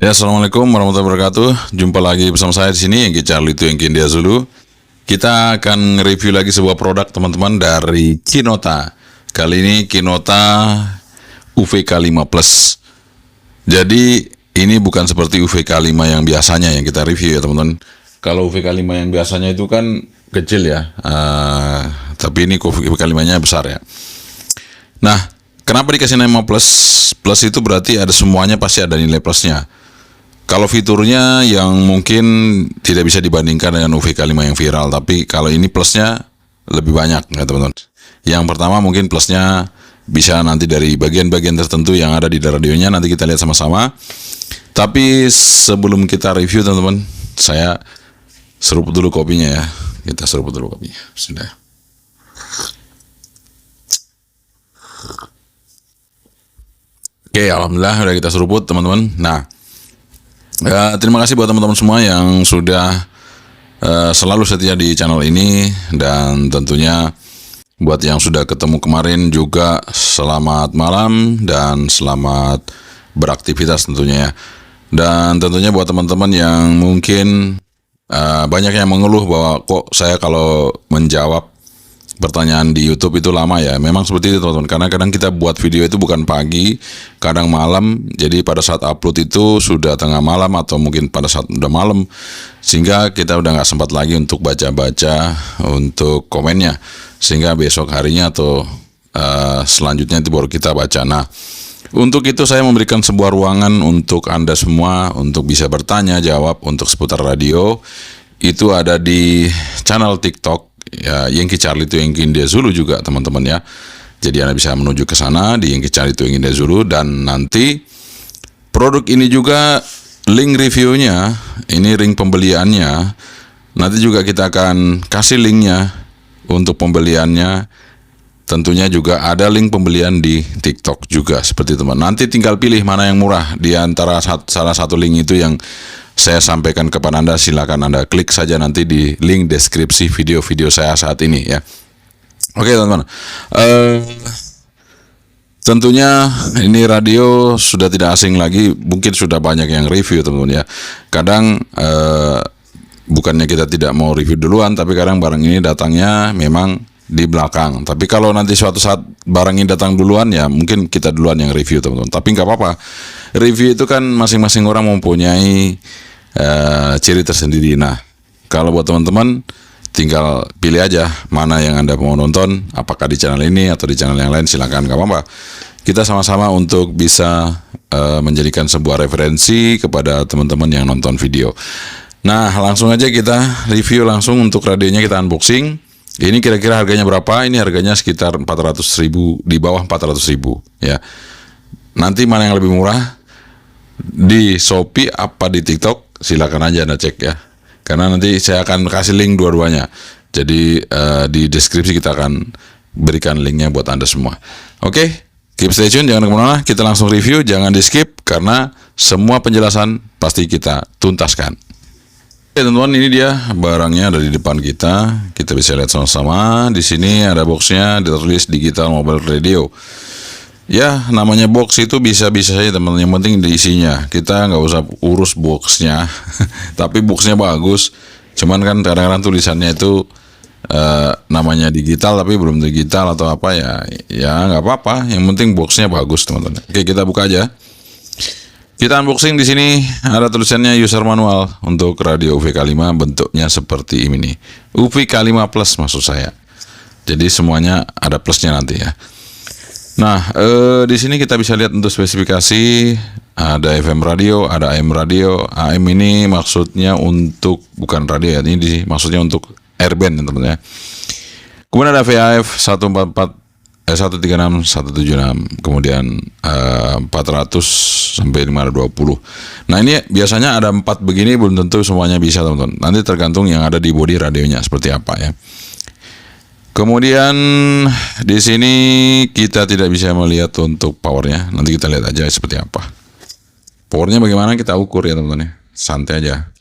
Ya, assalamualaikum warahmatullahi wabarakatuh. Jumpa lagi bersama saya di sini, Yengki Charlie itu Yengki India Zulu. Kita akan review lagi sebuah produk teman-teman dari Kinota. Kali ini Kinota UVK5 Plus. Jadi ini bukan seperti UVK5 yang biasanya yang kita review ya teman-teman. Kalau UVK5 yang biasanya itu kan kecil ya, tapi ini UVK5-nya besar ya. Nah, kenapa dikasih nama plus? Plus itu berarti ada semuanya, pasti ada nilai plusnya. Kalau fiturnya yang mungkin tidak bisa dibandingkan dengan UVK5 yang viral, tapi kalau ini plusnya lebih banyak ya teman-teman. Yang pertama mungkin plusnya bisa nanti dari bagian-bagian tertentu yang ada di radionya, nanti kita lihat sama-sama. Tapi sebelum kita review teman-teman, saya seruput dulu kopinya ya. Kita seruput dulu kopinya. Sudah. Oke, alhamdulillah udah kita seruput teman-teman. Nah, terima kasih buat teman-teman semua yang sudah selalu setia di channel ini, dan tentunya buat yang sudah ketemu kemarin juga selamat malam dan selamat beraktivitas tentunya ya. Dan tentunya buat teman-teman yang mungkin banyak yang mengeluh bahwa kok saya kalau menjawab pertanyaan di YouTube itu lama ya. Memang seperti itu teman-teman, karena kadang kita buat video itu bukan pagi, kadang malam. Jadi pada saat upload itu sudah tengah malam atau mungkin pada saat udah malam, sehingga kita udah nggak sempat lagi untuk baca-baca untuk komennya, sehingga besok harinya atau selanjutnya itu baru kita baca. Nah, untuk itu saya memberikan sebuah ruangan untuk Anda semua untuk bisa bertanya jawab untuk seputar radio. Itu ada di channel TikTok ya, Yengki Charlie itu Yengki India Zulu juga teman-teman ya. Jadi Anda bisa menuju ke sana di Yengki Charlie itu Yengki India Zulu, dan nanti produk ini juga link reviewnya, ini link pembeliannya, nanti juga kita akan kasih linknya untuk pembeliannya. Tentunya juga ada link pembelian di TikTok juga seperti itu teman. Nanti tinggal pilih mana yang murah di antara salah satu link itu yang saya sampaikan kepada Anda. Silakan Anda klik saja nanti di link deskripsi video-video saya saat ini ya. Oke teman-teman, tentunya ini radio sudah tidak asing lagi, mungkin sudah banyak yang review teman-teman ya. Kadang bukannya kita tidak mau review duluan, tapi kadang barang ini datangnya memang di belakang. Tapi kalau nanti suatu saat barang ini datang duluan ya mungkin kita duluan yang review teman-teman. Tapi nggak apa-apa, review itu kan masing-masing orang mempunyai ciri tersendiri. Nah, kalau buat teman-teman tinggal pilih aja mana yang Anda mau nonton, apakah di channel ini atau di channel yang lain, silakan, nggak apa-apa. Kita sama-sama untuk bisa menjadikan sebuah referensi kepada teman-teman yang nonton video. Nah, langsung aja kita review langsung untuk radionya, kita unboxing. Ini kira-kira harganya berapa? Ini harganya sekitar 400.000, di bawah 400.000 ya. Nanti mana yang lebih murah di Shopee apa di TikTok, silakan aja Anda cek ya. Karena nanti saya akan kasih link dua-duanya. Jadi di deskripsi kita akan berikan linknya buat Anda semua. Oke, keep stay tune, jangan kemana-mana. Kita langsung review, jangan di skip karena semua penjelasan pasti kita tuntaskan. Oke teman-teman, ini dia barangnya ada di depan kita. Kita bisa lihat sama-sama. Di sini ada boxnya, ditulis Digital Mobile Radio. Ya, namanya box itu bisa-bisa saja teman-teman. Yang penting diisinya. Kita nggak usah urus boxnya. Tapi boxnya bagus. Cuman kan kadang-kadang tulisannya itu namanya digital tapi belum digital atau apa ya. Ya nggak apa-apa. Yang penting boxnya bagus teman-teman. Oke, kita buka aja. Kita unboxing. Di sini ada tulisannya user manual untuk radio UVK5, bentuknya seperti ini. UVK5 Plus maksud saya. Jadi semuanya ada plusnya nanti ya. Nah, di sini kita bisa lihat untuk spesifikasi, ada FM radio, ada AM radio. AM ini maksudnya untuk bukan radio ya, ini maksudnya untuk airband teman-teman ya. Kemudian ada VHF 136, 176, kemudian 400 sampai 520. Nah, ini biasanya ada 4 begini, belum tentu semuanya bisa teman-teman. Nanti tergantung yang ada di bodi radionya seperti apa ya. Kemudian di sini kita tidak bisa melihat untuk powernya. Nanti kita lihat aja seperti apa. Powernya bagaimana kita ukur ya teman-teman ya. Santai aja.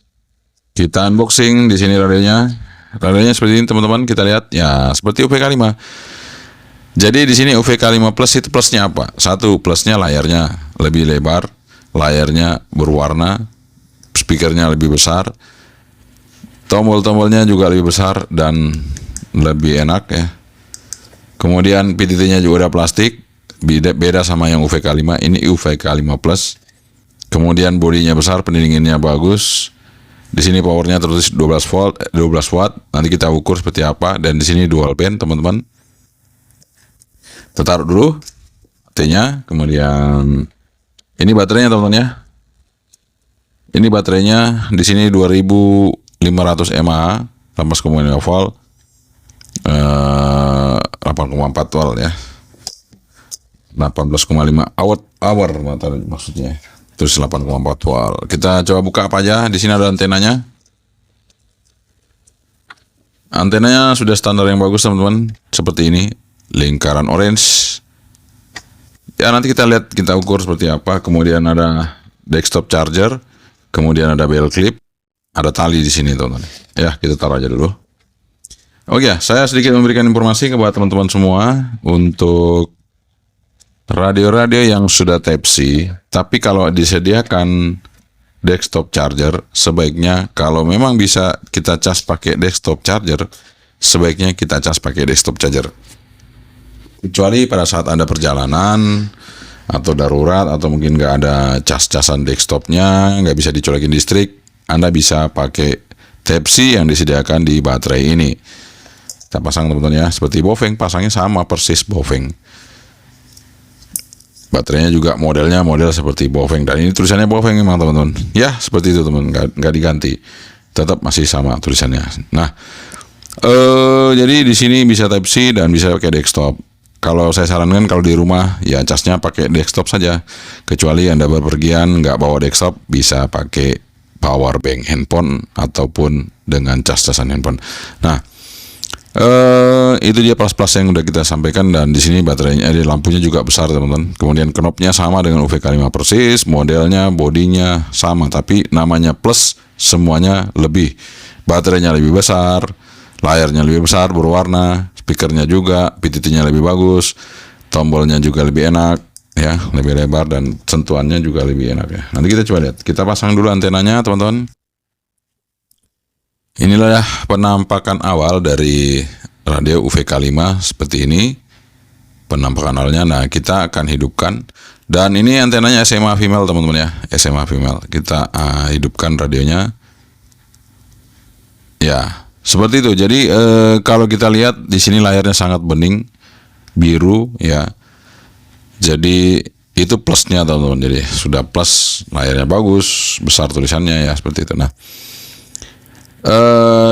Kita unboxing. Di sini radionya. Radionya seperti ini teman-teman. Kita lihat ya seperti UVK5. Jadi di sini UVK5 Plus itu plusnya apa? Satu, plusnya layarnya lebih lebar. layarnya berwarna, speakernya lebih besar, tombol-tombolnya juga lebih besar dan lebih enak ya. Kemudian PTT-nya juga udah plastik, beda sama yang UVK5, ini UVK5 Plus. Kemudian bodinya besar, pendinginnya bagus. Di sini powernya tertulis 12 watt. Nanti kita ukur seperti apa. Dan di sini dual band, teman-teman. Kita taruh dulu T-nya, kemudian ini baterainya, teman-teman ya. Ini baterainya di sini 2500 mAh, 18,5 volt, 8,4 volt ya. 18,5 hour maksudnya. Terus 8,4 volt. Kita coba buka apa aja. Di sini ada antenanya. Antenanya sudah standar yang bagus, teman-teman. Seperti ini, lingkaran orange. Ya, nanti kita lihat, kita ukur seperti apa. Kemudian ada desktop charger. Kemudian ada bell clip. Ada tali di sini, teman-teman. Ya, kita taruh aja dulu. Oke, saya sedikit memberikan informasi kepada teman-teman semua untuk radio-radio yang sudah Type-C, tapi kalau disediakan desktop charger, sebaiknya kalau memang bisa kita cas pakai desktop charger, sebaiknya kita cas pakai desktop charger. Kecuali pada saat Anda perjalanan, atau darurat, atau mungkin nggak ada cas-casan desktopnya, nggak bisa dicolokin listrik, Anda bisa pakai Type-C yang disediakan di baterai ini. Kita pasang, teman-teman ya, seperti Bofeng, pasangnya sama persis Bofeng. Baterainya juga model seperti Bofeng, dan ini tulisannya Bofeng memang, teman-teman. Ya, seperti itu, teman, nggak diganti, tetap masih sama tulisannya. Nah, jadi di sini bisa Type-C dan bisa pakai desktop. Kalau saya sarankan kalau di rumah ya casnya pakai desktop saja. Kecuali Anda berpergian nggak bawa desktop, bisa pakai power bank handphone ataupun dengan cas-casan handphone. Nah, itu dia plus-plus yang udah kita sampaikan, dan di sini baterainya, lampunya juga besar, teman-teman. Kemudian knopnya sama dengan UVK5 persis, modelnya, bodinya sama, tapi namanya plus, semuanya lebih. Baterainya lebih besar, layarnya lebih besar, berwarna, speakernya juga, PTT-nya lebih bagus, tombolnya juga lebih enak, ya, lebih lebar, dan sentuhannya juga lebih enak ya. Nanti kita coba lihat. Kita pasang dulu antenanya, teman-teman. Inilah ya penampakan awal dari radio UVK5 seperti ini. Penampakan awalnya. Nah, kita akan hidupkan. Dan ini antenanya SMA female, teman-teman ya. SMA female. Kita hidupkan radionya. Ya, seperti itu. Jadi kalau kita lihat di sini layarnya sangat bening, biru ya. Jadi itu plusnya, teman-teman. Jadi sudah plus, layarnya bagus, besar tulisannya ya, seperti itu. Nah,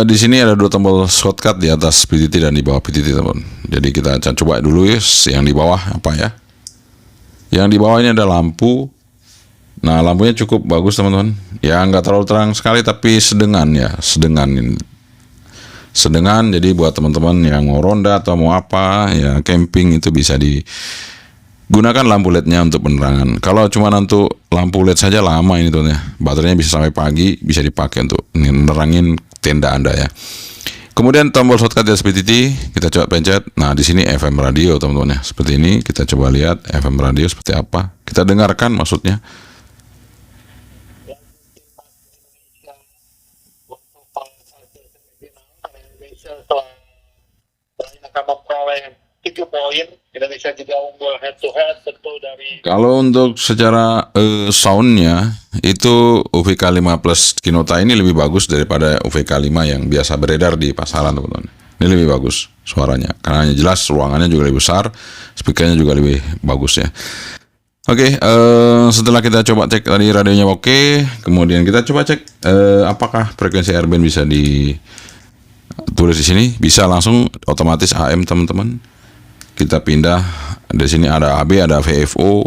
di sini ada dua tombol shortcut, di atas PTT dan di bawah PTT, teman. Jadi kita coba dulu ya, yang di bawah apa ya. Yang di bawah ini ada lampu. Nah, lampunya cukup bagus, teman-teman. Ya, nggak terlalu terang sekali, tapi sedengan ya, sedengan. Jadi buat teman-teman yang mau ronda atau mau apa ya, camping, itu bisa digunakan lampu LED-nya untuk penerangan. Kalau cuma untuk lampu LED saja lama ini, tuh ya. Baterainya bisa sampai pagi, bisa dipakai untuk menerangin tenda Anda ya. Kemudian tombol shortcut di PTT kita coba pencet. Nah, di sini FM radio, teman-teman ya. Seperti ini, kita coba lihat FM radio seperti apa. Kita dengarkan maksudnya. Akan memperoleh 7 poin. Indonesia juga unggul head to head tentu dari. Kalau untuk secara soundnya itu UVK5 Plus Kinota ini lebih bagus daripada UVK5 yang biasa beredar di pasaran, teman-teman. Ini lebih bagus suaranya karena jelas, ruangannya juga lebih besar, speakernya juga lebih bagus ya. Oke, setelah kita coba cek tadi radionya oke, kemudian kita coba cek apakah frekuensi airband bisa ditulis di sini. Bisa langsung otomatis AM, teman-teman. Kita pindah, di sini ada AB, ada VFO.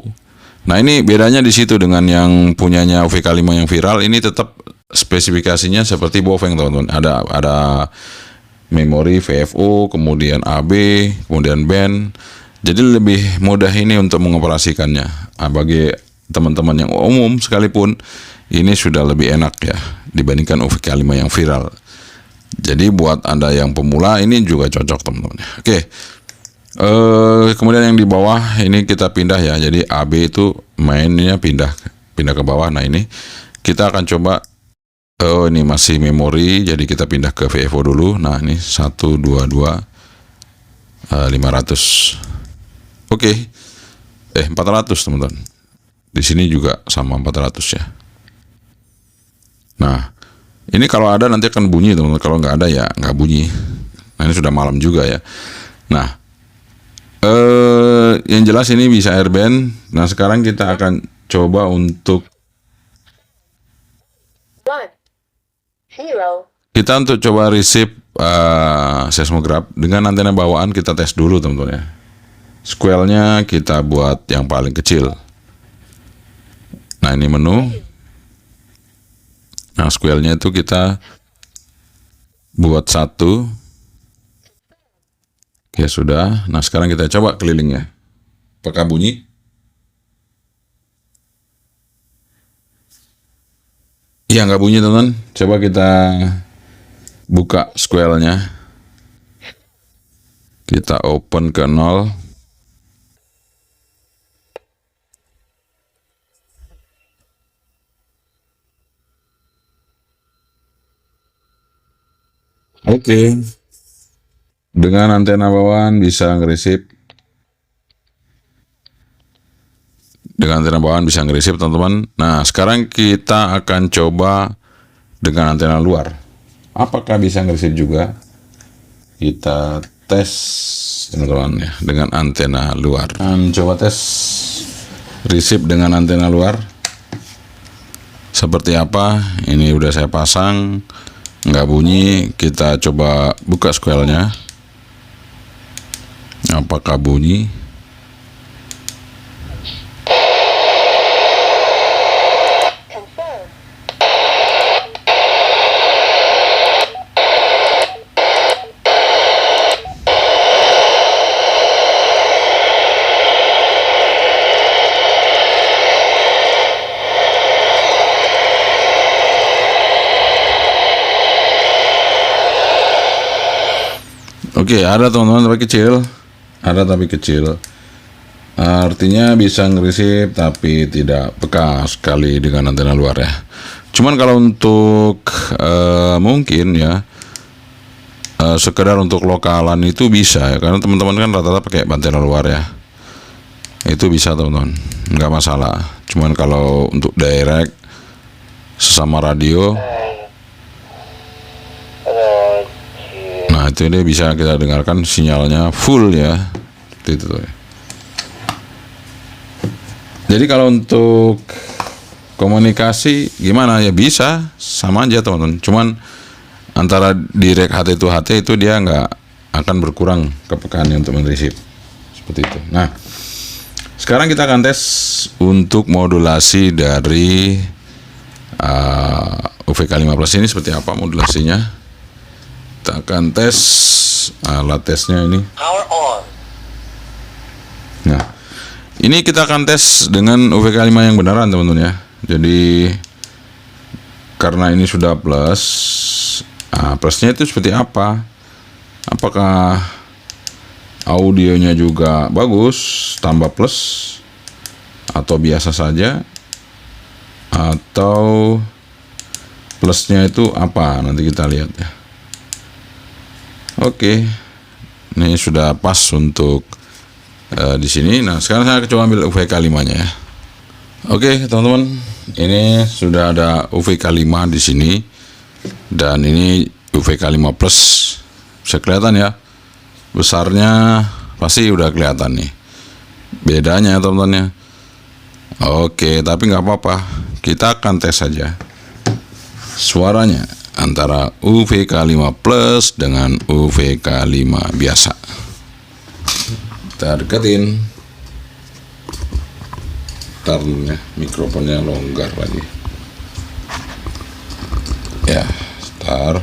Nah, ini bedanya di situ dengan yang punyanya UVK5 yang viral. Ini tetap spesifikasinya seperti Bofeng, teman-teman. Ada memori VFO, kemudian AB, kemudian band. Jadi lebih mudah ini untuk mengoperasikannya. Nah, bagi teman-teman yang umum sekalipun, ini sudah lebih enak ya dibandingkan UVK5 yang viral. Jadi buat Anda yang pemula ini juga cocok, teman-teman. Oke. Kemudian yang di bawah ini kita pindah ya. Jadi AB itu mainnya pindah pindah ke bawah. Nah ini kita akan coba, oh ini masih memori, jadi kita pindah ke VFO dulu. Nah ini 122 500. Oke. 400 teman-teman. Di sini juga sama 400 ya. Nah ini kalau ada nanti akan bunyi teman-teman, kalau nggak ada ya nggak bunyi. Nah ini sudah malam juga ya. Nah yang jelas ini bisa airband. Nah sekarang kita akan coba untuk coba receive seismograph dengan antena bawaan. Kita tes dulu teman-teman ya. Square-nya kita buat yang paling kecil. Nah ini menu. Nah square-nya itu kita buat 1. Ya sudah. Nah sekarang kita coba kelilingnya. Apakah bunyi? Iya nggak bunyi teman-teman. Coba kita buka square-nya. Kita open ke 0. Oke. Dengan antena bawaan bisa nge-receive. Teman-teman. Nah sekarang kita akan coba dengan antena luar. Apakah bisa nge-receive juga? Kita tes teman-teman ya dengan antena luar. Coba tes receive dengan antena luar. Seperti apa? Ini udah saya pasang. Nggak bunyi. Kita coba buka square-nya. Apakah bunyi? Oke, ada teman-teman tapi kecil. Artinya bisa nge-receive tapi tidak peka sekali dengan antena luar ya. Cuman kalau untuk mungkin ya sekedar untuk lokalan itu bisa ya, karena teman-teman kan rata-rata pakai antena luar ya. Itu bisa teman-teman, nggak masalah. Cuman kalau untuk direct sesama radio, nah itu dia bisa kita dengarkan sinyalnya full ya, seperti itu tuh. Jadi kalau untuk komunikasi gimana ya, bisa sama aja teman-teman. Cuman antara direct HT to HT itu dia nggak akan berkurang kepekaannya untuk mereceive seperti itu. Nah sekarang kita akan tes untuk modulasi dari UVK5+ ini seperti apa modulasinya. Kita akan tes alat tesnya ini. Power on. Nah, ini kita akan tes dengan UVK5 yang beneran teman-teman ya. Jadi karena ini sudah plus, plusnya itu seperti apa? Apakah audionya juga bagus, tambah plus, atau biasa saja, atau plusnya itu apa? Nanti kita lihat ya. Oke, ini sudah pas untuk di sini. Nah sekarang saya coba ambil UVK5-nya ya. Oke teman-teman, ini sudah ada UVK5 di sini dan ini UVK5+. Bisa kelihatan ya, besarnya pasti udah kelihatan nih bedanya ya teman-teman ya. Oke, tapi nggak apa-apa, kita akan tes saja suaranya antara UVK5+ dengan UVK5 biasa. Kita deketin, ntar ya, mikrofonnya longgar lagi ya, ntar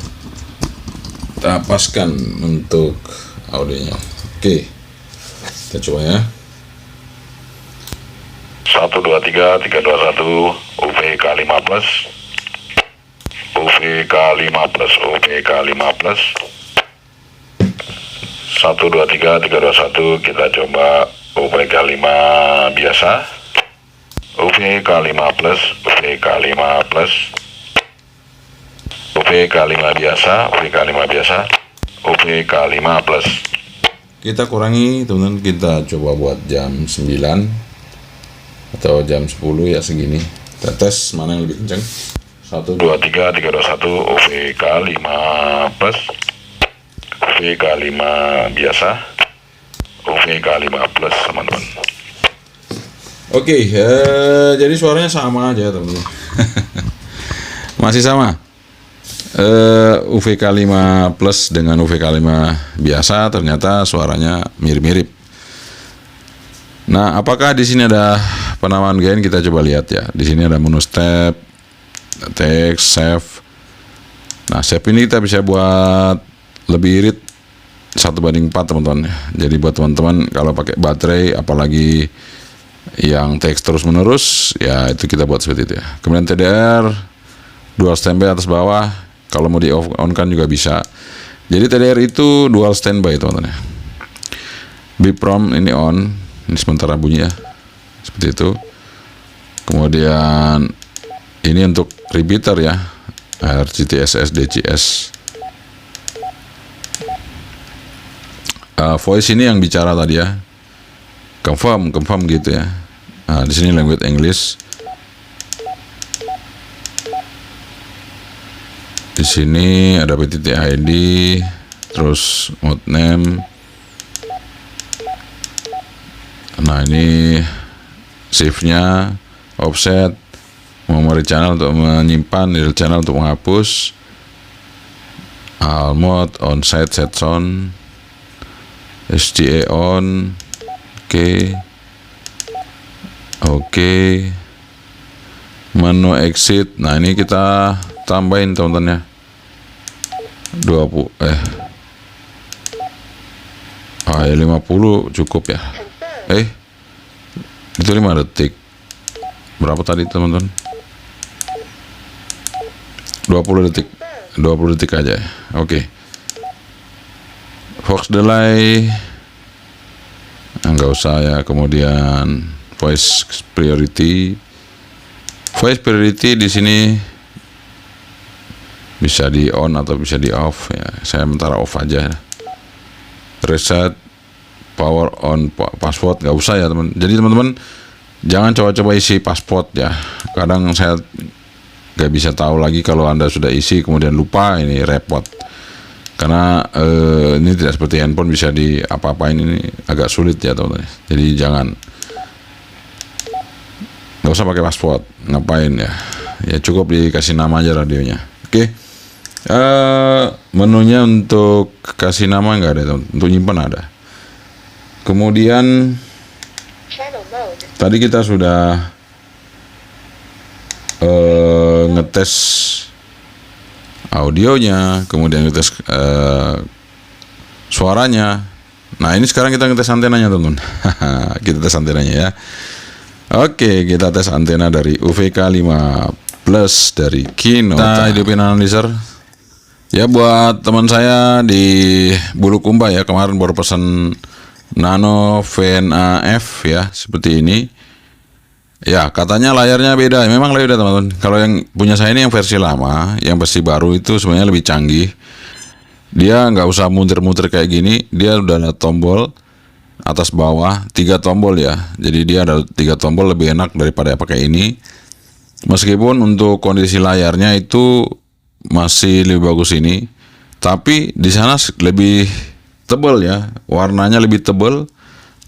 kita paskan untuk audionya. Oke, kita coba ya. 1 2 3 3 2 1 UVK5+. UVK5+, UVK5+. 1 2 3 3 2 1, kita coba UVK5 biasa. UVK5 plus, UVK5 plus, UVK5 biasa, UVK5 biasa, UVK5 plus. Kita kurangi teman-teman, kita coba buat jam 9 atau jam 10 ya segini. Kita tes mana yang lebih kencang. 1, 2, 23, 321, UVK5 plus, UVK5 biasa, UVK5 plus teman-teman. Oke, jadi suaranya sama aja teman-teman. Masih sama. UVK5 plus dengan UVK5 biasa ternyata suaranya mirip-mirip. Nah, apakah di sini ada penamaan gain? Kita coba lihat ya. Di sini ada menu step, text, save. Nah, save ini kita bisa buat lebih irit 1:4 teman-teman. Jadi buat teman-teman kalau pakai baterai apalagi yang teks terus menerus ya itu kita buat seperti itu ya. Kemudian TDR dual standby atas bawah, kalau mau di on kan juga bisa. Jadi TDR itu dual standby teman-teman ya. Beep prompt ini on, ini sementara bunyi ya seperti itu. Kemudian ini untuk repeater ya, RGTSS DCS. Voice ini yang bicara tadi ya, confirm gitu ya. Nah, di sini language English. Di sini ada PTTID, terus mode name. Nah, ini save-nya, offset, memory channel untuk menyimpan, idle channel untuk menghapus, all mode, on-site, set sound, SDA on. Oke. Menu exit. Nah, ini kita tambahin teman-teman ya. 50 cukup ya. Itu 5 detik. Berapa tadi teman-teman? 20 detik. 20 detik aja ya. Oke. Fox delay nggak usah ya. Kemudian voice priority di sini bisa di on atau bisa di off ya. Saya sementara off aja. Reset power on password nggak usah ya teman. Jadi teman-teman jangan coba-coba isi password ya. Kadang saya nggak bisa tahu lagi kalau Anda sudah isi kemudian lupa, ini repot. Karena ini tidak seperti handphone bisa di apa-apain, ini agak sulit ya teman-teman. Jadi jangan, nggak usah pakai password, ngapain ya? Ya cukup dikasih nama aja radionya. Oke. Menunya untuk kasih nama nggak ada, untuk nyimpan ada. Kemudian tadi kita sudah ngetes audionya, kemudian ngetes suaranya. Nah, ini sekarang kita ngetes antenanya teman-teman. Kita tes antenanya ya. Oke, kita tes antena dari UVK5 plus dari Kino. Kita hidupin analyzer. Ya, buat teman saya di Bulukumba ya, kemarin baru pesan Nano VNAF ya, seperti ini. Ya, katanya layarnya beda. Memang beda teman-teman. Kalau yang punya saya ini yang versi lama, yang versi baru itu sebenarnya lebih canggih. Dia nggak usah muter-muter kayak gini. Dia udah ada tombol atas bawah, 3 tombol ya. Jadi dia ada 3 tombol, lebih enak daripada pakai ini. Meskipun untuk kondisi layarnya itu masih lebih bagus ini, tapi di sana lebih tebal ya, warnanya lebih tebal,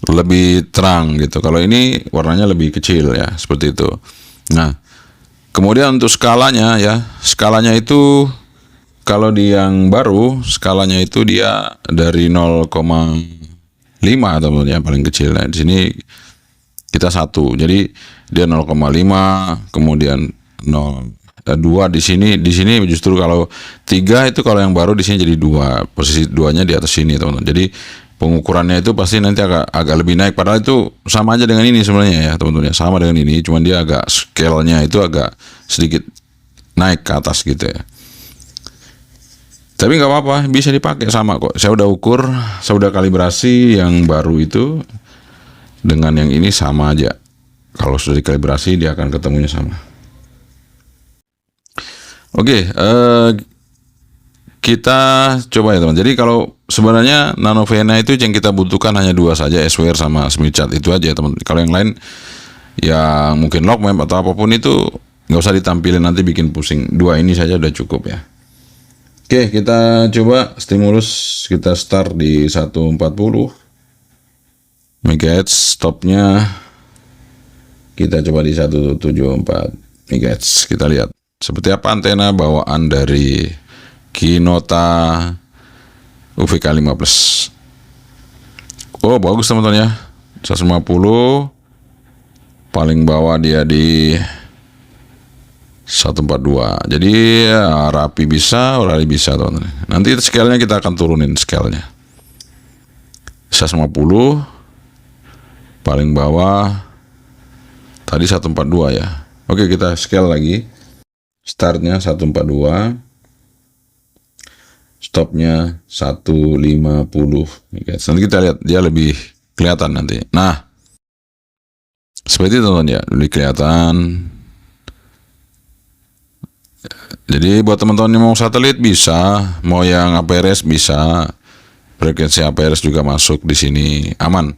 lebih terang gitu. Kalau ini warnanya lebih kecil ya, seperti itu. Nah, kemudian untuk skalanya ya, skalanya itu kalau di yang baru skalanya itu dia dari 0,5 teman-teman ya, paling kecil ya. Di sini kita 1, jadi dia 0,5, kemudian 2 di sini justru kalau 3 itu kalau yang baru di sini jadi 2, posisi 2-nya di atas sini teman-teman. Jadi pengukurannya itu pasti nanti agak lebih naik, padahal itu sama aja dengan ini sebenarnya ya teman-teman ya, sama dengan ini, cuman dia agak scale-nya itu agak sedikit naik ke atas gitu ya. Tapi nggak apa-apa, bisa dipakai sama kok. Saya udah ukur, saya udah kalibrasi yang baru itu dengan yang ini sama aja. Kalau sudah dikalibrasi dia akan ketemunya sama. Oke, kita coba ya teman. Jadi kalau sebenarnya Nanovena itu yang kita butuhkan hanya dua saja, SWR sama Smith chart, itu aja ya teman. Kalau yang lain yang mungkin log map atau apapun itu nggak usah ditampilin, nanti bikin pusing. Dua ini saja udah cukup ya. Oke, kita coba stimulus, kita start di 140 MHz, stopnya kita coba di 174 MHz. Kita lihat seperti apa antena bawaan dari Kinota UVK 5+. Oh, bagus teman-teman ya. 150, paling bawah dia di 142. Jadi ya, rapi bisa, orali bisa teman-teman. Nanti scale-nya kita akan turunin scale-nya. 150, paling bawah tadi 142 ya. Oke, kita scale lagi. Startnya 142, stopnya 150. Nanti kita lihat dia lebih kelihatan nanti. Nah, seperti itu teman-teman ya, lebih kelihatan. Jadi buat teman-teman yang mau satelit bisa, mau yang APRS bisa, frekuensi APRS juga masuk di sini, aman.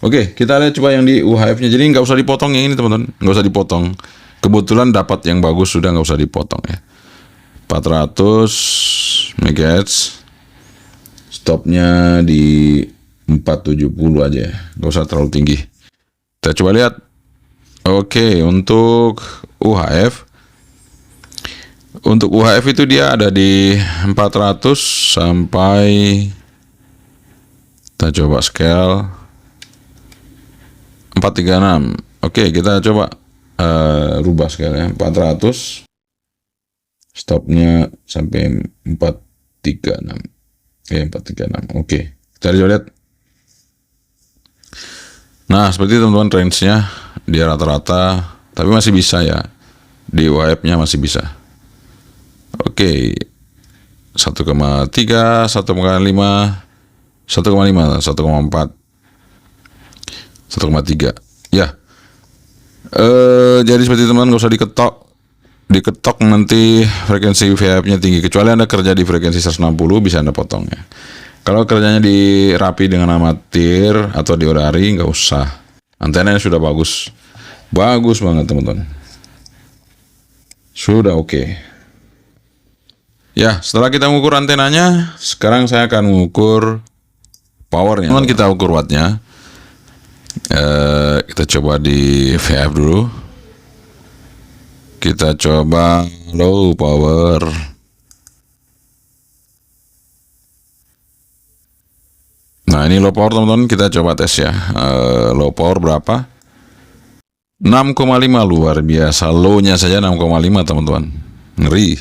Oke, kita lihat coba yang di UHF-nya. Jadi nggak usah dipotong yang ini teman-teman, nggak usah dipotong. Kebetulan dapat yang bagus, sudah nggak usah dipotong ya. 400 MHz, stopnya di 470 aja, nggak usah terlalu tinggi. Kita coba lihat. Oke, untuk UHF itu dia ada di 400 sampai, kita coba scale 436. Oke, kita coba rubah scale ya, 400, stopnya sampai 436. Oke, 436. Oke, kita coba lihat. Nah, seperti teman-teman, range-nya dia rata-rata, tapi masih bisa ya. Di UHF-nya masih bisa. Oke. 1,3, 1,5, 1,5, 1,4, 1,3. Ya. Jadi seperti teman-teman, nggak usah diketok nanti frekuensi VHF-nya tinggi, kecuali Anda kerja di frekuensi 160 bisa Anda potong ya. Kalau kerjanya di rapi dengan amatir atau di orari, nggak usah. Antenanya sudah bagus banget teman-teman, sudah oke. Ya, setelah kita mengukur antenanya, sekarang saya akan mengukur powernya. Teman, kita ukur wattnya. Kita coba di VHF dulu. Kita coba low power. Nah, ini low power teman-teman, kita coba tes ya. Low power berapa? 6,5, luar biasa. Low-nya saja 6,5 teman-teman. Ngeri.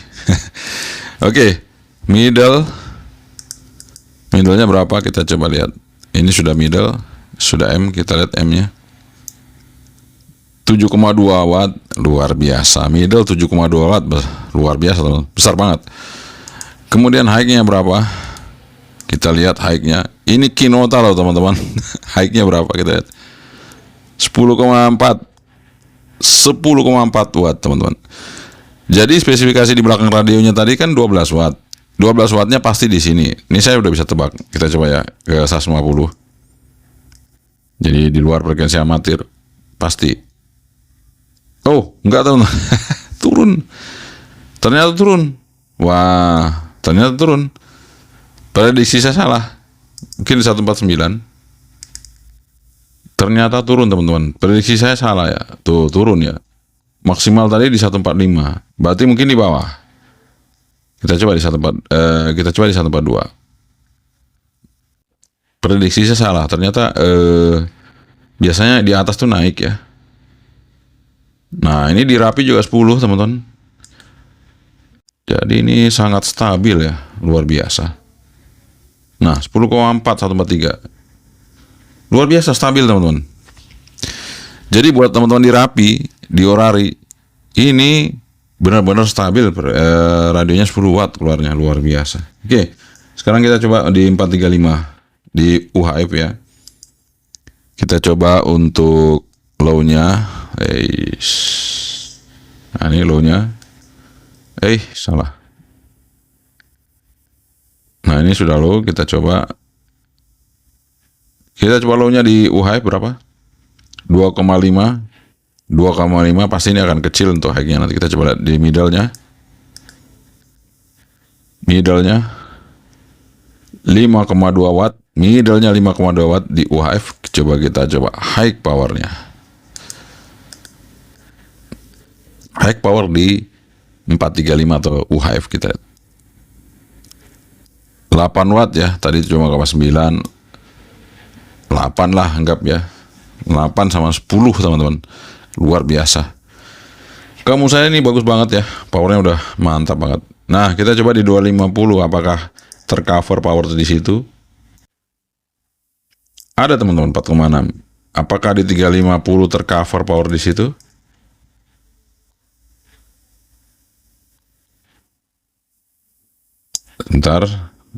Oke, middle-nya berapa? Kita coba lihat. Ini sudah middle, sudah M, kita lihat M-nya. 7,2 watt, luar biasa. Middle 7,2 watt, luar biasa teman-teman. Besar banget. Kemudian high-nya berapa? Kita lihat high-nya. Ini Kinota loh teman-teman. High-nya berapa? Kita lihat. 10,4 watt teman-teman. Jadi spesifikasi di belakang radionya tadi kan 12 watt. 12 wattnya pasti di sini. Ini saya udah bisa tebak. Kita coba ya ke 150. Jadi di luar frekuensi amatir pasti. Oh, enggak teman-teman. Turun. Ternyata turun. Wah, ternyata turun. Prediksi saya salah. Mungkin di 149. Ternyata turun teman-teman. Prediksi saya salah ya. Tuh, turun ya. Maksimal tadi di 145. Berarti mungkin di bawah. Kita coba di 142. Prediksi saya salah. Ternyata biasanya di atas tuh naik ya. Nah, ini di rapi juga 10 teman-teman. Jadi ini sangat stabil ya, luar biasa. Nah, 10,4 143. Luar biasa stabil teman-teman. Jadi buat teman-teman di rapi, di orari, ini benar-benar stabil. Radionya 10 watt keluarnya, luar biasa. Oke, sekarang kita coba di 435 di UHF ya. Kita coba untuk low-nya Nah, ini low-nya. Salah. Nah, ini sudah low, kita coba low-nya di UHF berapa? 2,5. 2,5 pasti ini akan kecil untuk high-nya. Nanti kita coba lihat di middle-nya. Middle-nya 5,2 watt. Middle-nya 5,2 watt di UHF. Kita coba high power-nya. High power di 435 atau UHF kita. 8 watt ya. Tadi cuma 0,9. 8 lah anggap ya. 8 sama 10 teman-teman. Luar biasa. Kamu saya ini bagus banget ya. Powernya udah mantap banget. Nah, kita coba di 250 apakah tercover power di situ? Ada teman-teman 4,6. Apakah di 350 tercover power di situ? Bentar,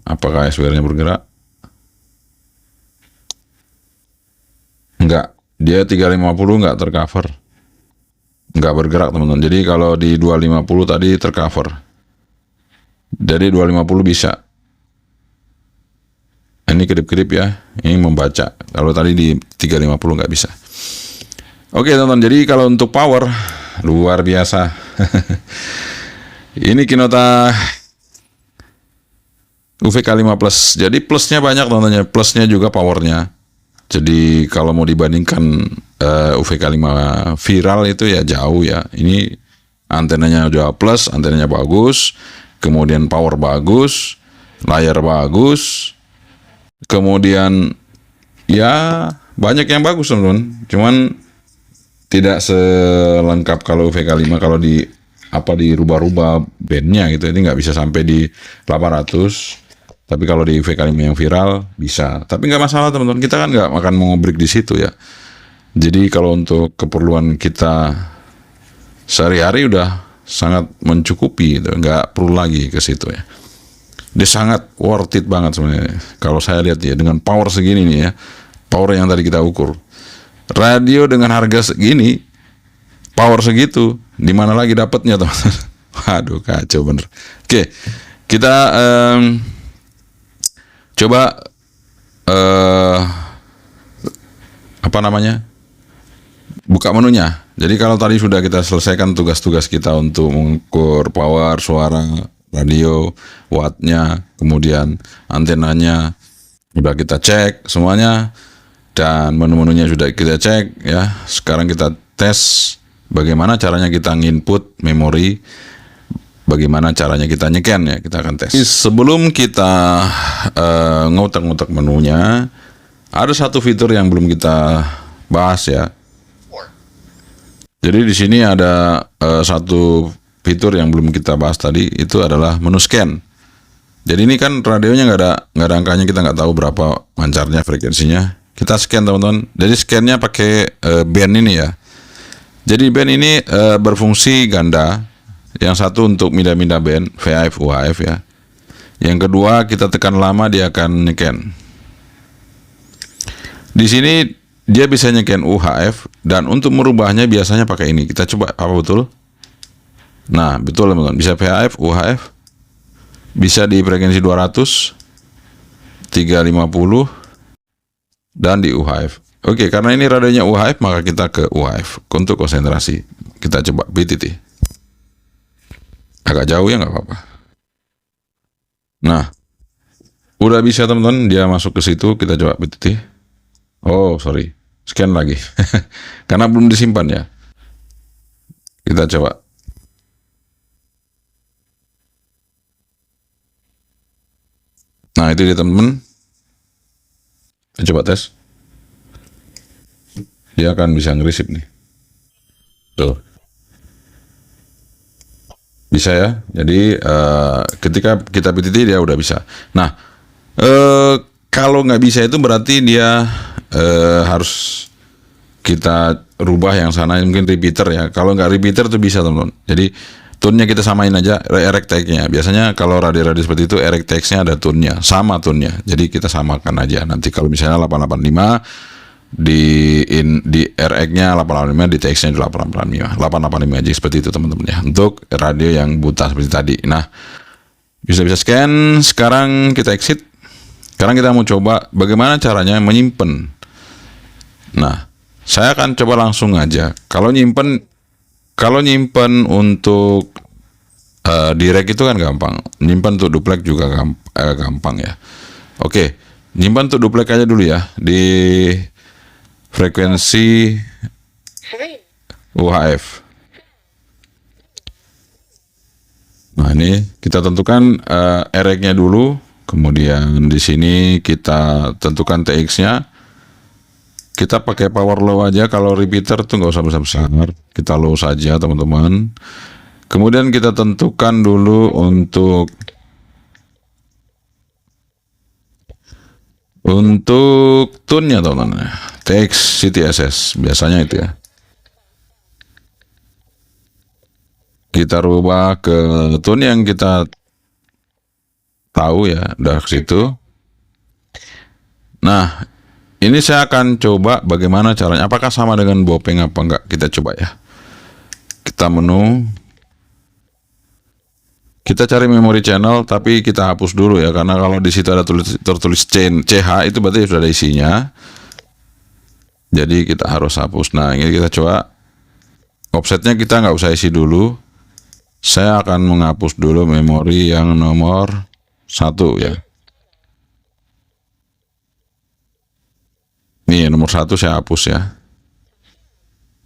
apakah SWR-nya bergerak? Enggak, dia 350 enggak tercover. Enggak bergerak teman-teman. Jadi kalau di 250 tadi tercover. Jadi 250 bisa. Ini kedip-kedip ya. Ini membaca. Kalau tadi di 350 nggak bisa. Oke teman-teman. Jadi kalau untuk power luar biasa. Ini Kinota UVK 5 plus. Jadi plusnya banyak teman-teman. Plusnya juga powernya. Jadi kalau mau dibandingkan UVK 5 viral itu ya jauh ya. Ini antenanya udah plus, antenanya bagus, kemudian power bagus, layar bagus, kemudian ya banyak yang bagus teman-teman. Cuman tidak selengkap kalau UVK 5 kalau dirubah-rubah bandnya gitu. Ini nggak bisa sampai di 800. Tapi kalau di UVK 5 yang viral bisa. Tapi nggak masalah teman-teman. Kita kan nggak akan mau break di situ ya. Jadi kalau untuk keperluan kita sehari-hari udah sangat mencukupi gitu. Nggak perlu lagi ke situ ya. Dia sangat worth it banget sebenarnya. Kalau saya lihat ya dengan power segini nih ya. Power yang tadi kita ukur. Radio dengan harga segini, power segitu, di mana lagi dapatnya teman-teman? Waduh kacau bener. Oke, kita coba buka menunya. Jadi kalau tadi sudah kita selesaikan tugas-tugas kita untuk mengukur power, suara, radio, wattnya, kemudian antenanya sudah kita cek semuanya, dan menu-menunya sudah kita cek ya. Sekarang kita tes bagaimana caranya kita nginput memori, bagaimana caranya kita nyeken ya. Kita akan tes. Sebelum kita ngotak-ngotak menunya, ada satu fitur yang belum kita bahas ya. Jadi di sini ada satu fitur yang belum kita bahas tadi, itu adalah menu scan. Jadi ini kan radionya nggak ada angkanya, kita nggak tahu berapa mancarnya, frekuensinya. Kita scan teman-teman. Jadi scannya pakai band ini ya. Jadi band ini berfungsi ganda. Yang satu untuk mindah-mindah band VHF UHF ya. Yang kedua kita tekan lama dia akan nyeken. Di sini dia bisa nyeken UHF, dan untuk merubahnya biasanya pakai ini. Kita coba apa betul? Nah, betul teman-teman. Bisa VHF, UHF. Bisa di frekuensi 200, 350 dan di UHF. Oke, karena ini radionya UHF, maka kita ke UHF untuk konsentrasi. Kita coba BTT. Agak jauh ya, nggak apa-apa. Nah, udah bisa teman-teman, dia masuk ke situ. Kita coba BTT. Oh, sorry. Scan lagi. Karena belum disimpan ya. Kita coba. Nah, itu dia teman-teman. Kita coba tes. Dia akan bisa ngerisip nih. Tuh. Bisa ya. Jadi ketika kita PTT dia udah bisa. Nah, kalau nggak bisa itu berarti dia harus kita rubah yang sana, mungkin repeater ya. Kalau nggak repeater itu bisa teman-teman. Jadi tune-nya kita samain aja, erect tag-nya. Biasanya kalau radio-radio seperti itu erect tag-nya ada tune-nya, sama tune-nya. Jadi kita samakan aja. Nanti kalau misalnya 885 di RX-nya 885, di TX-nya 885 aja, seperti itu teman-teman ya, untuk radio yang buta seperti tadi. Nah, bisa scan. Sekarang kita exit. Sekarang kita mau coba bagaimana caranya menyimpan. Nah, saya akan coba langsung aja. Kalau nyimpen untuk direct itu kan gampang. Nyimpan untuk duplek juga gampang ya. Oke, nyimpan untuk duplek aja dulu ya di frekuensi UHF. Nah, ini kita tentukan RX-nya dulu, kemudian di sini kita tentukan TX-nya. Kita pakai power low aja, kalau repeater tuh nggak usah besar-besar, kita low saja teman-teman. Kemudian kita tentukan dulu untuk tune-nya teman-teman, TX CTSS biasanya itu ya. Kita rubah ke tune yang kita tahu ya, udah ke situ. Nah, ini saya akan coba bagaimana caranya. Apakah sama dengan Bopeng apa enggak? Kita coba ya. Kita menu. Kita cari memory channel, tapi kita hapus dulu ya, karena kalau di situ ada tertulis CH itu berarti sudah ada isinya. Jadi kita harus hapus. Nah, ini kita coba. Offsetnya kita nggak usah isi dulu. Saya akan menghapus dulu memori yang nomor 1 ya. Nih nomor 1 saya hapus ya.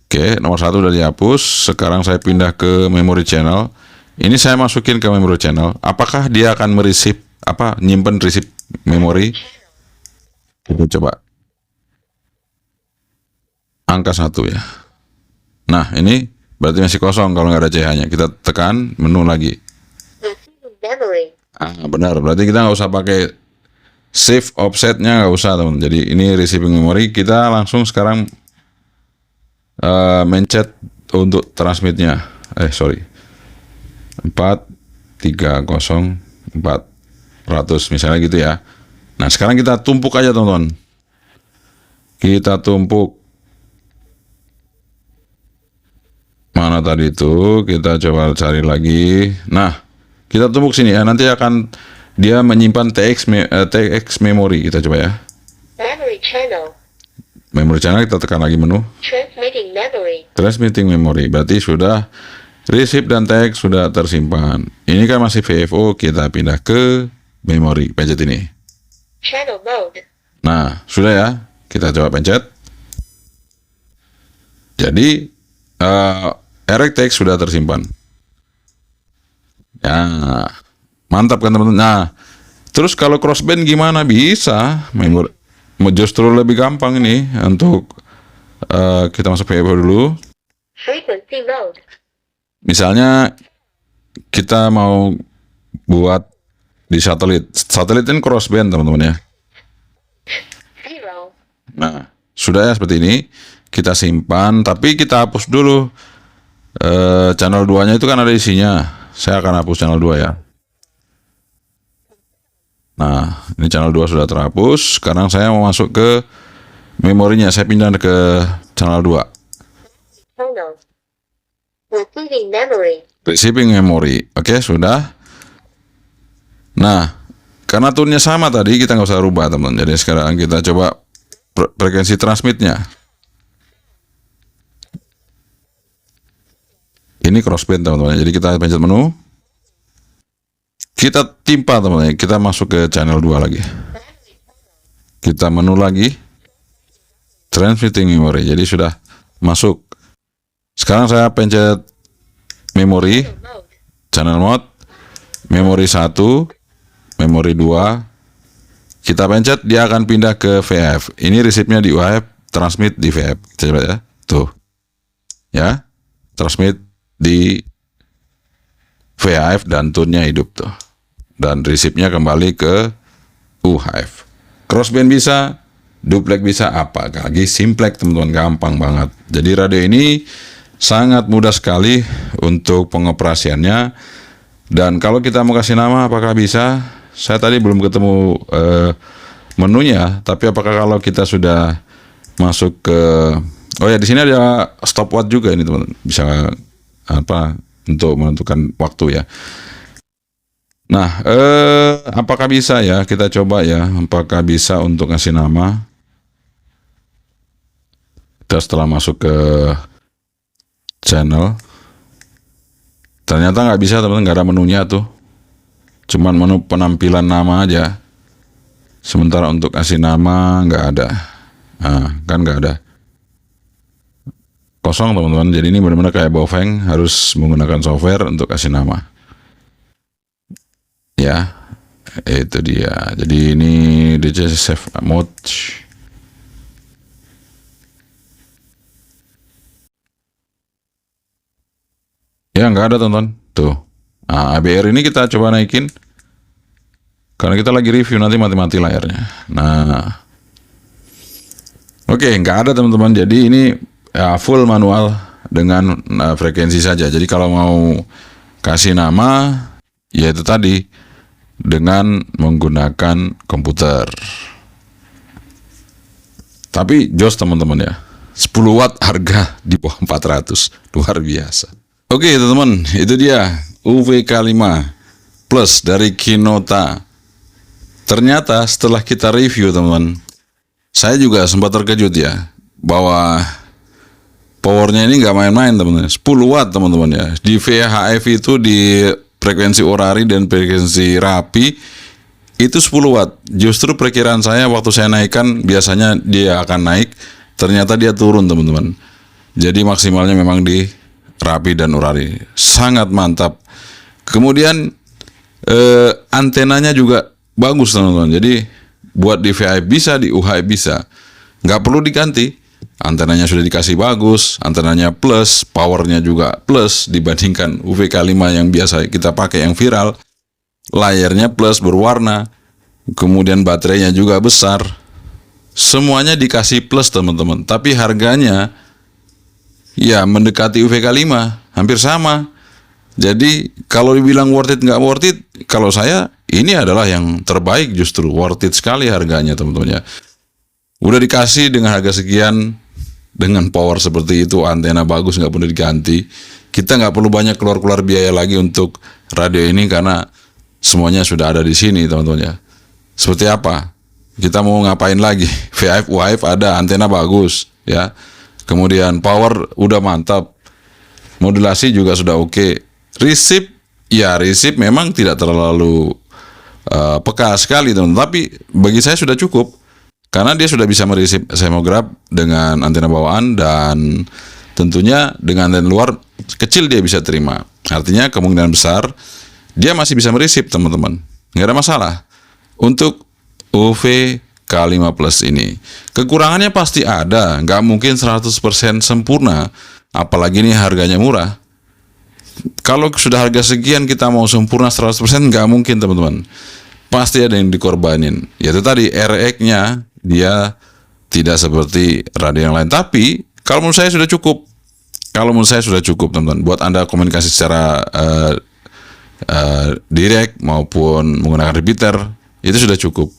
Oke, nomor 1 udah dihapus. Sekarang saya pindah ke memory channel. Ini saya masukin ke memory channel. Apakah dia akan mereceive nyimpen receive memori? Kita coba. Angka 1 ya. Nah, ini berarti masih kosong kalau nggak ada CH-nya. Kita tekan menu lagi. Benar. Berarti kita nggak usah pakai save offsetnya, nggak usah teman. Jadi ini receiving memory. Kita langsung sekarang mencet untuk transmitnya. 430 400 misalnya gitu ya. Nah, sekarang kita tumpuk aja teman-teman. Kita tumpuk. Mana tadi itu? Kita coba cari lagi. Nah, kita tumpuk sini ya. Nanti akan dia menyimpan TX memory. Kita coba ya. Memory channel kita tekan lagi menu. Transmitting memory. Berarti sudah receive dan TX sudah tersimpan. Ini kan masih VFO. Kita pindah ke memory. Pencet ini. Channel mode. Nah, sudah ya. Kita coba pencet. Jadi RX sudah tersimpan. Ya, mantap kan teman-teman. Nah, terus kalau crossband gimana? Bisa, justru lebih gampang ini untuk kita masuk VFO dulu. Frequency mode. Misalnya kita mau buat di satelit ini crossband teman-teman ya. 0. Nah, sudah ya seperti ini. Kita simpan, tapi kita hapus dulu. Channel 2-nya itu kan ada isinya. Saya akan hapus channel 2 ya. Nah, ini channel 2 sudah terhapus. Sekarang saya mau masuk ke memorinya. Saya pindah ke channel 2. Channel. Receiving memory. Receiving memory. Oke, sudah. Nah, karena tune-nya sama tadi, kita nggak usah rubah teman. Jadi sekarang kita coba frekuensi transmitnya. Ini crossband teman-teman. Jadi kita pencet menu. Kita timpa teman-teman. Kita masuk ke channel 2 lagi. Kita menu lagi. Transmitting memory. Jadi sudah masuk. Sekarang saya pencet memori. Channel mode. Memori 1. Memori 2. Kita pencet, dia akan pindah ke VF. Ini receive-nya di UHF, transmit di VF. Kita coba ya. Tuh. Ya. Transmit di VHF dan tune-nya hidup tuh. Dan receive-nya kembali ke UHF. Crossband bisa, duplex bisa, apa lagi simplex teman-teman, gampang banget. Jadi radio ini sangat mudah sekali untuk pengoperasiannya. Dan kalau kita mau kasih nama, apakah bisa? Saya tadi belum ketemu menunya, tapi apakah kalau kita sudah masuk ke, oh ya di sini ada stopwatch juga ini teman-teman, bisa apa untuk menentukan waktu ya. Nah, apakah bisa ya? Kita coba ya, apakah bisa untuk ngasih nama? Kita setelah masuk ke channel, ternyata nggak bisa teman-teman, nggak ada menunya tuh, cuman menu penampilan nama aja. Sementara untuk kasih nama nggak ada, nah, kan nggak ada, kosong teman-teman. Jadi ini benar-benar kayak Baofeng, harus menggunakan software untuk kasih nama. Ya, itu dia. Jadi ini DJ save mode. Ya nggak ada teman-teman. Tuh. Nah, ABR ini kita coba naikin. Karena kita lagi review, nanti mati-mati layarnya. Nah, oke, nggak ada teman-teman. Jadi ini ya, full manual dengan frekuensi saja. Jadi kalau mau kasih nama, ya itu tadi dengan menggunakan komputer. Tapi jos teman-teman ya, 10 watt harga di bawah 400, luar biasa. Oke teman-teman, itu dia UVK5 Plus dari Kinota. Ternyata setelah kita review teman-teman, saya juga sempat terkejut ya, bahwa powernya ini nggak main-main teman-teman. 10 watt teman-teman ya. Di VHF itu di frekuensi Orari dan frekuensi Rapi itu 10 watt. Justru perkiraan saya waktu saya naikkan, biasanya dia akan naik, ternyata dia turun teman-teman. Jadi maksimalnya memang di Rapi dan Orari. Sangat mantap. Kemudian antenanya juga bagus teman-teman. Jadi buat di VHF bisa, di UHF bisa, nggak perlu diganti. Antenanya sudah dikasih bagus, antenanya plus, powernya juga plus dibandingkan UVK5 yang biasa kita pakai yang viral. Layarnya plus berwarna, kemudian baterainya juga besar. Semuanya dikasih plus teman-teman. Tapi harganya ya mendekati UVK5, hampir sama. Jadi kalau dibilang worth it nggak worth it, kalau saya ini adalah yang terbaik, justru worth it sekali harganya teman-teman ya. Udah dikasih dengan harga sekian, dengan power seperti itu, antena bagus nggak perlu diganti. Kita nggak perlu banyak keluar-keluar biaya lagi untuk radio ini karena semuanya sudah ada di sini teman-teman ya. Seperti apa? Kita mau ngapain lagi? VHF, UHF ada, antena bagus ya. Kemudian power udah mantap, modulasi juga sudah oke. Receive, ya receive memang tidak terlalu peka sekali teman, tapi bagi saya sudah cukup karena dia sudah bisa mereceive seismograf dengan antena bawaan, dan tentunya dengan antena luar kecil dia bisa terima. Artinya kemungkinan besar dia masih bisa mereceive teman-teman, nggak ada masalah. Untuk UVK5 Plus ini kekurangannya pasti ada, nggak mungkin 100% sempurna, apalagi ini harganya murah. Kalau sudah harga sekian kita mau sempurna 100% nggak mungkin teman-teman, pasti ada yang dikorbanin. Yaitu tadi RX-nya dia tidak seperti radio yang lain. Tapi kalau menurut saya sudah cukup. Kalau menurut saya sudah cukup teman-teman, buat Anda komunikasi secara direct maupun menggunakan repeater, itu sudah cukup.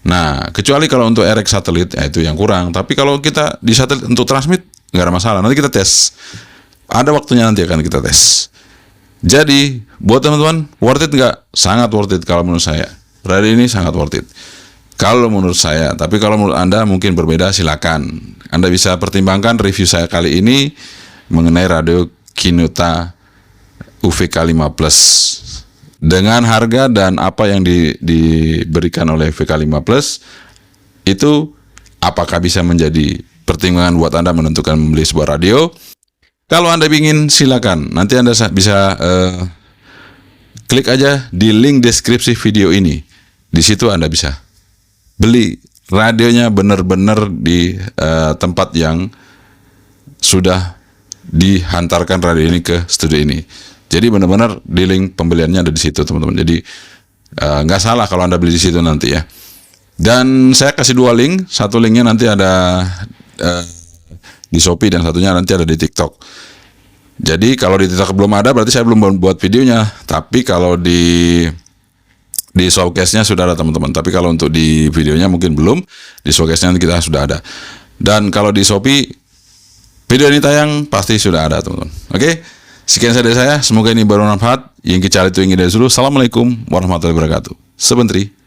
Nah, kecuali kalau untuk RX satelit, ya itu yang kurang. Tapi kalau kita di satelit untuk transmit nggak ada masalah. Nanti kita tes. Ada waktunya nanti akan kita tes. Jadi, buat teman-teman, worth it nggak? Sangat worth it kalau menurut saya. Radio ini sangat worth it. Kalau menurut saya, tapi kalau menurut Anda mungkin berbeda, silakan. Anda bisa pertimbangkan review saya kali ini mengenai radio Kinota UVK5 Plus. Dengan harga dan apa yang diberikan oleh UVK5 Plus, itu apakah bisa menjadi pertimbangan buat Anda menentukan membeli sebuah radio? Kalau Anda ingin, silakan. Nanti Anda bisa klik aja di link deskripsi video ini. Di situ Anda bisa beli radionya benar-benar di tempat yang sudah dihantarkan radio ini ke studio ini. Jadi benar-benar di link pembeliannya ada di situ teman-teman. Jadi nggak salah kalau Anda beli di situ nanti ya. Dan saya kasih 2 link. Satu linknya nanti ada di Shopee dan satunya nanti ada di TikTok. Jadi kalau di TikTok belum ada berarti saya belum buat videonya. Tapi kalau di showcase-nya sudah ada teman-teman. Tapi kalau untuk di videonya mungkin belum. Di showcase-nya kita sudah ada. Dan kalau di Shopee, video ini tayang pasti sudah ada teman-teman. Oke, sekian saja dari saya. Semoga ini bermanfaat. Yang kita cari itu ingin dari dulu. Assalamualaikum warahmatullahi wabarakatuh. Sebentar.